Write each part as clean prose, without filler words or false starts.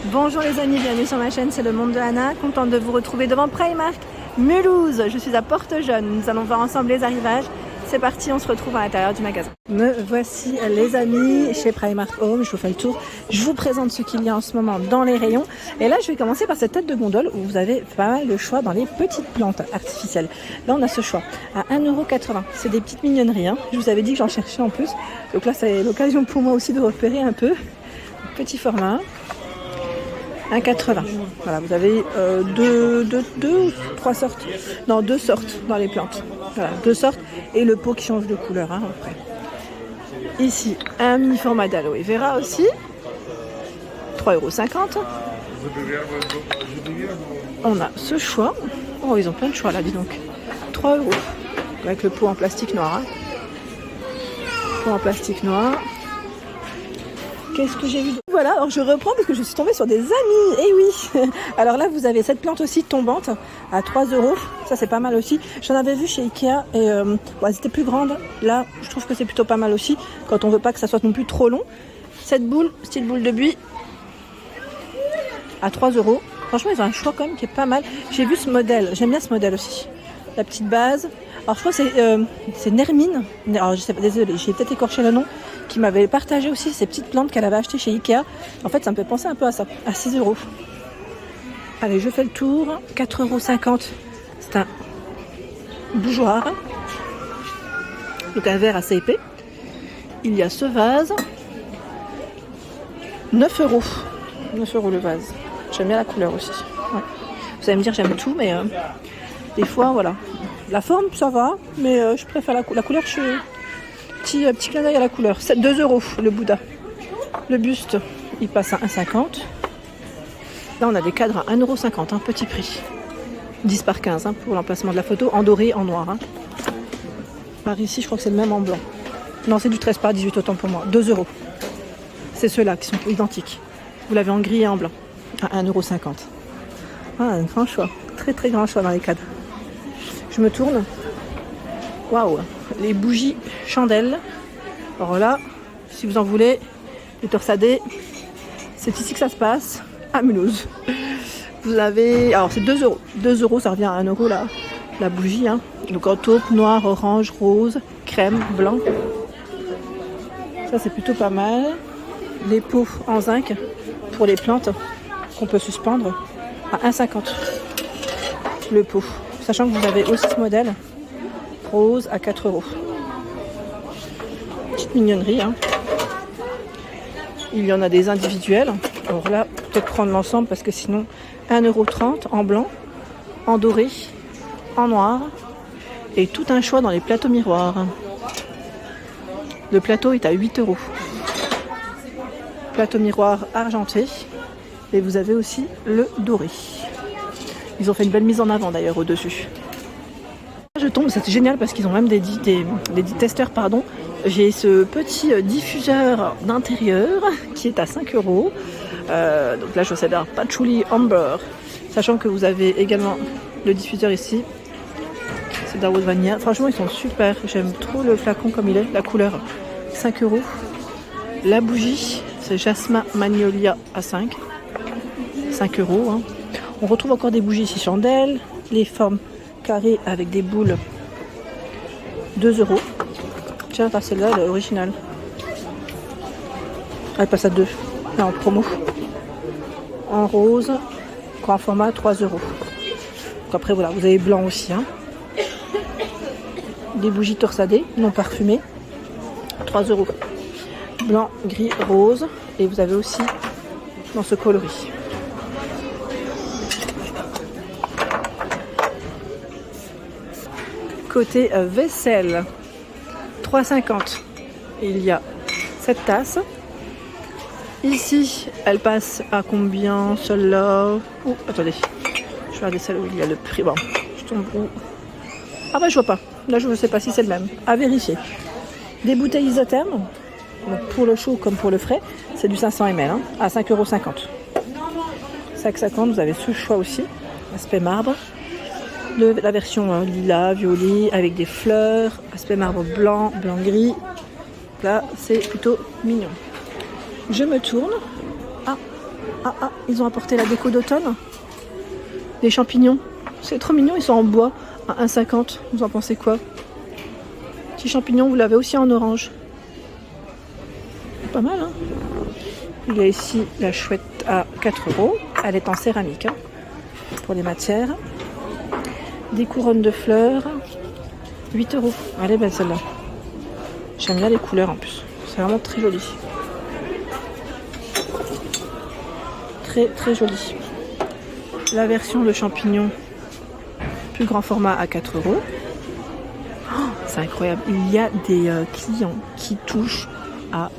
Bonjour les amis, bienvenue sur ma chaîne, c'est le monde de Anna. Contente de vous retrouver devant Primark Mulhouse. Je suis à Porte-Jeune, nous allons voir ensemble les arrivages. C'est parti, on se retrouve à l'intérieur du magasin. Me voici les amis chez Primark Home, je vous fais le tour. Je vous présente ce qu'il y a en ce moment dans les rayons. Et là je vais commencer par cette tête de gondole où vous avez pas mal de choix dans les petites plantes artificielles. Là on a ce choix à 1,80 €. C'est des petites mignonneries, hein. Je vous avais dit que j'en cherchais en plus. Donc là c'est l'occasion pour moi aussi de repérer un peu. Petit format. 1,80 €. Voilà, vous avez deux ou trois sortes. Non, deux sortes dans les plantes. Voilà, deux sortes et le pot qui change de couleur hein, après. Ici, un mini format d'aloe vera aussi. 3,50 €. On a ce choix. Oh, ils ont plein de choix là, dis donc. 3 €. Avec le pot en plastique noir. Hein. Pot en plastique noir. Qu'est-ce que j'ai vu? Voilà, alors je reprends parce que je suis tombée sur des amis. Eh oui. Alors là, vous avez cette plante aussi tombante à 3 €. Ça, c'est pas mal aussi. J'en avais vu chez Ikea et ouais, c'était plus grande. Là, je trouve que c'est plutôt pas mal aussi quand on veut pas que ça soit non plus trop long. Cette boule, style boule de buis, à 3 €. Franchement, ils ont un choix quand même qui est pas mal. J'ai vu ce modèle. J'aime bien ce modèle aussi. La petite base. Alors je crois que c'est Nermine. Alors je sais pas, désolée, j'ai peut-être écorché le nom. Qui m'avait partagé aussi ces petites plantes qu'elle avait achetées chez Ikea. En fait, ça me fait penser un peu à ça, à 6 €. Allez, je fais le tour. 4,50 €. C'est un bougeoir. Donc un verre assez épais. Il y a ce vase. 9 €. 9 € le vase. J'aime bien la couleur aussi. Ouais. Vous allez me dire, j'aime tout, mais des fois, voilà. La forme, ça va, mais je préfère la couleur. Petit clin d'œil à la couleur. 2 € le Bouddha. Le buste, il passe à 1,50 €. Là, on a des cadres à 1,50 €, hein, petit prix. 10 par 15 hein, pour l'emplacement de la photo, en doré, en noir. Hein. Par ici, je crois que c'est le même en blanc. Non, c'est du 13 par 18, autant pour moi. 2 €. C'est ceux-là qui sont identiques. Vous l'avez en gris et en blanc. À 1,50 €. Ah, un grand choix. Très, très grand choix dans les cadres. Je me tourne. Waouh! Les bougies chandelles. Alors là, si vous en voulez, les torsadés, c'est ici que ça se passe, à Mulhouse. Vous avez, alors c'est 2 €. 2 €, ça revient à 1 € la bougie. Hein. Donc en taupe, noir, orange, rose, crème, blanc. Ça c'est plutôt pas mal. Les pots en zinc pour les plantes qu'on peut suspendre à 1,50 € le pot. Sachant que vous avez aussi ce modèle rose à 4 €. Petite mignonnerie. Hein. Il y en a des individuels. Alors là, peut-être prendre l'ensemble parce que sinon, 1,30 € en blanc, en doré, en noir. Et tout un choix dans les plateaux miroirs. Le plateau est à 8 €. Plateau miroir argenté. Et vous avez aussi le doré. Ils ont fait une belle mise en avant d'ailleurs au-dessus. Je tombe, c'est génial parce qu'ils ont même des testeurs, pardon. J'ai ce petit diffuseur d'intérieur qui est à 5 €. Donc là, je sais pas, Patchouli Amber. Sachant que vous avez également le diffuseur ici. C'est d'Arrose Vanilla. Franchement, ils sont super. J'aime trop le flacon comme il est, la couleur. 5 €. La bougie, c'est Jasmin Magnolia à 5 €. Hein. On retrouve encore des bougies ici chandelles. Les formes carré avec des boules, 2 €. Tiens, celle-là, elle est originale. Elle passe à 2. Là, en promo. En rose, grand format, 3 €. Donc après, voilà, vous avez blanc aussi. Hein. Des bougies torsadées, non parfumées, 3 €. Blanc, gris, rose. Et vous avez aussi dans ce coloris. Côté vaisselle, 3,50 €. Il y a cette tasse. Ici, elle passe à combien celle-là? Oh, attendez. Je vais regarder celle où il y a le prix. Bon, je tombe où? Ah bah je vois pas. Là, je ne sais pas si c'est le même. À vérifier. Des bouteilles isothermes. Donc pour le chaud comme pour le frais, c'est du 500 ml hein, à 5,50 €. 5,50 €, vous avez ce choix aussi. Aspect marbre. La version lilas, violet, avec des fleurs, aspect marbre blanc, blanc-gris. Là, c'est plutôt mignon. Je me tourne. Ah, Ils ont apporté la déco d'automne. Des champignons. C'est trop mignon, ils sont en bois. À 1,50. Vous en pensez quoi? Petit champignon, vous l'avez aussi en orange. Pas mal, hein? Il y a ici la chouette à 4 €. Elle est en céramique, hein, pour les matières. Des couronnes de fleurs. 8 €. Elle est belle celle-là. J'aime bien les couleurs en plus. C'est vraiment très joli. Très très joli. La version de champignon plus grand format à 4 €. Oh, c'est incroyable. Il y a des clients qui touchent à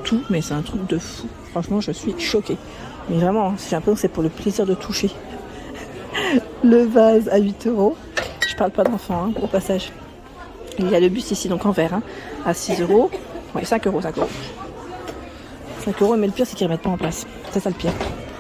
tout, mais c'est un truc de fou. Franchement, je suis choquée. Mais vraiment, j'ai l'impression que c'est pour le plaisir de toucher. Le vase à 8 €. Je parle pas d'enfants, hein, au passage. Il y a le buste ici, donc en verre, hein, à 6 €. Ouais, 5 €, 5 €. 5 €, mais le pire, c'est qu'ils ne remettent pas en place. C'est ça le pire.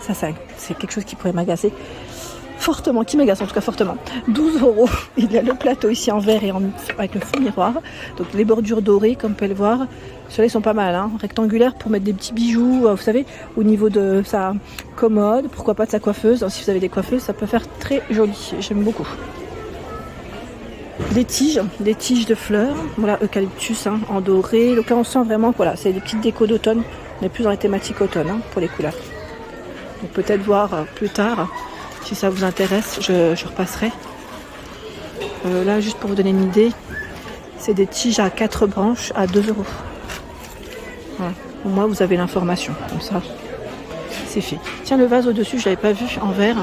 Ça, c'est quelque chose qui pourrait m'agacer fortement, qui m'agace en tout cas fortement. 12 €. Il y a le plateau ici en verre et avec le fond miroir. Donc les bordures dorées, comme vous pouvez le voir. Ceux-là, ils sont pas mal, hein, rectangulaires pour mettre des petits bijoux, vous savez, au niveau de sa commode, pourquoi pas de sa coiffeuse. Donc, si vous avez des coiffeuses, ça peut faire très joli. J'aime beaucoup. Des tiges de fleurs, voilà, eucalyptus, hein, en doré. Donc là, on sent vraiment que voilà, c'est des petites décos d'automne. On est plus dans les thématiques automne, hein, pour les couleurs. Donc peut-être voir plus tard, si ça vous intéresse, je repasserai. Là, juste pour vous donner une idée, c'est des tiges à 4 branches à 2 €. Voilà. Au moins, vous avez l'information. Comme ça, c'est fait. Tiens, le vase au-dessus, je ne l'avais pas vu en verre.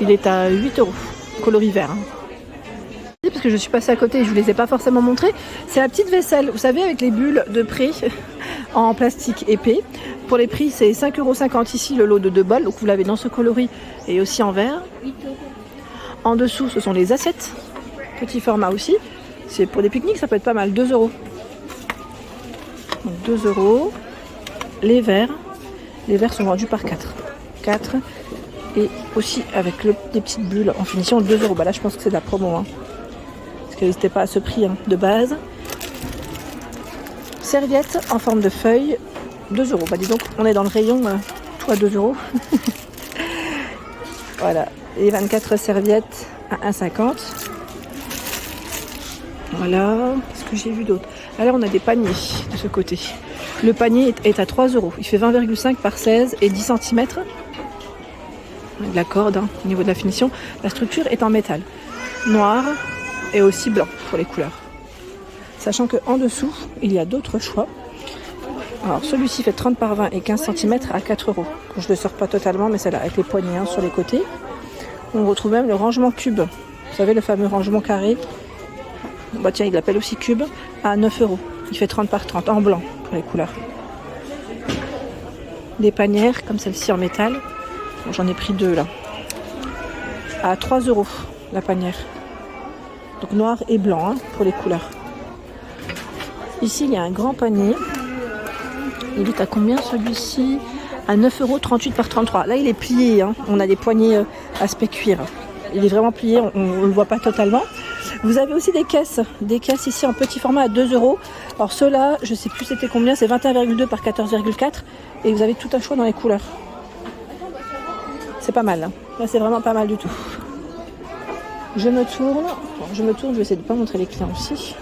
Il est à 8 €, coloris vert. Hein. Parce que je suis passée à côté et je ne vous les ai pas forcément montrés. C'est la petite vaisselle, vous savez, avec les bulles de prix en plastique épais. Pour les prix, c'est 5,50 € ici, le lot de 2 bols. Donc vous l'avez dans ce coloris et aussi en verre. En dessous, ce sont les assiettes. Petit format aussi. C'est pour des pique-niques, ça peut être pas mal. 2 €. Donc 2 €. Les verres. Les verres sont vendus par 4. 4. Et aussi avec des petites bulles en finition, 2 €. Bah là, je pense que c'est de la promo. Hein. Parce que n'hésitez pas à ce prix, hein, de base. Serviettes en forme de feuille. 2 €. Bah dis donc, on est dans le rayon tout à 2 €. Voilà. Et 24 serviettes à 1,50 €. Voilà. Qu'est-ce que j'ai vu d'autre? Alors on a des paniers de ce côté. Le panier est à 3 €. Il fait 20,5 par 16 et 10 cm. De la corde, hein, au niveau de la finition. La structure est en métal. Noir et aussi blanc pour les couleurs. Sachant qu'en dessous, il y a d'autres choix. Alors celui-ci fait 30 par 20 et 15 cm à 4 €. Je ne le sors pas totalement, mais c'est là avec les poignées, hein, sur les côtés. On retrouve même le rangement cube. Vous savez, le fameux rangement carré. Bah tiens, il l'appelle aussi cube, à 9 €. Il fait 30 par 30 en blanc pour les couleurs. Des panières comme celle-ci en métal. Bon, j'en ai pris 2 là. À 3 € la panière. Donc noir et blanc, hein, pour les couleurs. Ici, il y a un grand panier. Il est à combien celui-ci? À 9,38 € par 33. Là, il est plié. Hein. On a des poignées aspect cuir. Il est vraiment plié, on ne le voit pas totalement. Vous avez aussi des caisses ici en petit format à 2 €. Alors ceux-là, je ne sais plus c'était combien, c'est 21,2 par 14,4. Et vous avez tout un choix dans les couleurs. C'est pas mal. Hein. Là, c'est vraiment pas mal du tout. Je me tourne, je vais essayer de ne pas montrer les clients aussi.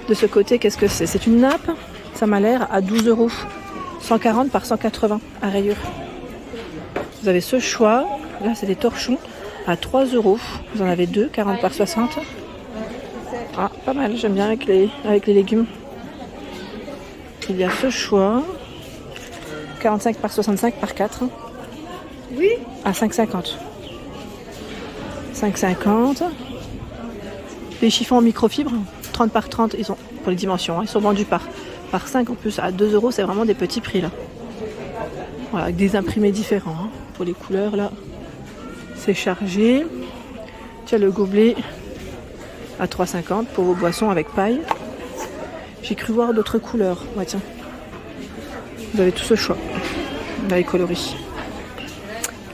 De ce côté, qu'est-ce que c'est? C'est une nappe, ça m'a l'air à 12 €. 140 par 180 à rayures. Vous avez ce choix. Là, c'est des torchons à 3 €. Vous en avez 2, 40 par 60. Ah, pas mal, j'aime bien avec les légumes. Il y a ce choix. 45 par 65 par 4. Oui. À 5,50. 5,50. Les chiffons en microfibre, 30 par 30, ils sont pour les dimensions, hein, ils sont vendus par 5 en plus à 2 €, c'est vraiment des petits prix là. Voilà, avec des imprimés différents, hein, pour les couleurs là. C'est chargé. Tiens, le gobelet à 3,50 pour vos boissons avec paille. J'ai cru voir d'autres couleurs. Ouais, tiens. Vous avez tout ce choix. Dans les coloris.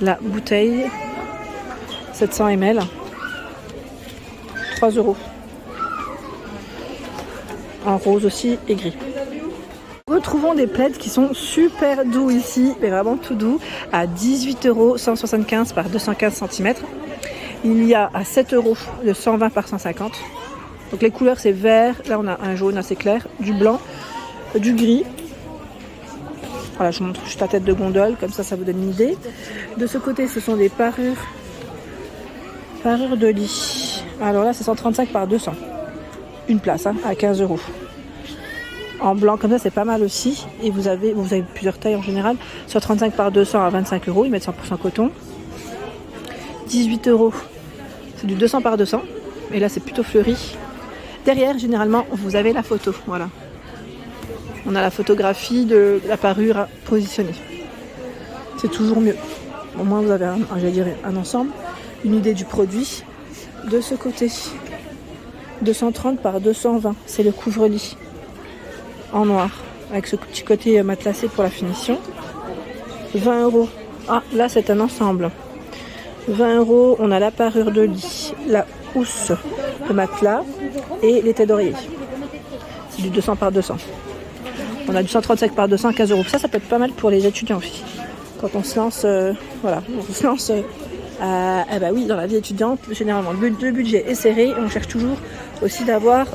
La bouteille, 700 ml, 3 €. En rose aussi et gris. Retrouvons des plaids qui sont super doux ici, mais vraiment tout doux, à 18 €, 175 par 215 cm. Il y a à 7 € de 120 par 150. Donc les couleurs c'est vert, là on a un jaune assez clair, du blanc, du gris. Voilà, je vous montre juste la tête de gondole, comme ça vous donne une idée. De ce côté ce sont des parures de lit. Alors là c'est 135 par 200. Une place à 15 €. En blanc comme ça c'est pas mal aussi. Et vous avez plusieurs tailles en général. 135 par 200 à 25 €, ils mettent 100% coton. 18 €, c'est du 200 par 200. Et là c'est plutôt fleuri. Derrière généralement vous avez la photo, voilà. On a la photographie de la parure positionnée. C'est toujours mieux. Au moins vous avez un ensemble, une idée du produit. De ce côté, 230 par 220, c'est le couvre-lit en noir, avec ce petit côté matelassé pour la finition. 20 €. Ah, là c'est un ensemble. 20 €, on a la parure de lit, la housse, le matelas et les têtes d'oreiller. C'est du 200 par 200. On a du 135 par 200 à 15 €. Ça peut être pas mal pour les étudiants aussi. Quand on se lance, dans la vie étudiante, généralement le budget est serré et on cherche toujours aussi d'avoir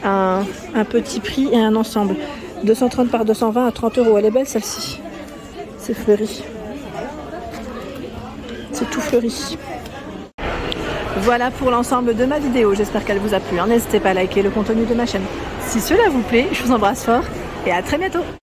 un petit prix et un ensemble. 230 par 220 à 30 €. Elle est belle celle-ci. C'est fleuri. C'est tout fleuri. Voilà pour l'ensemble de ma vidéo. J'espère qu'elle vous a plu. N'hésitez pas à liker le contenu de ma chaîne. Si cela vous plaît, je vous embrasse fort et à très bientôt.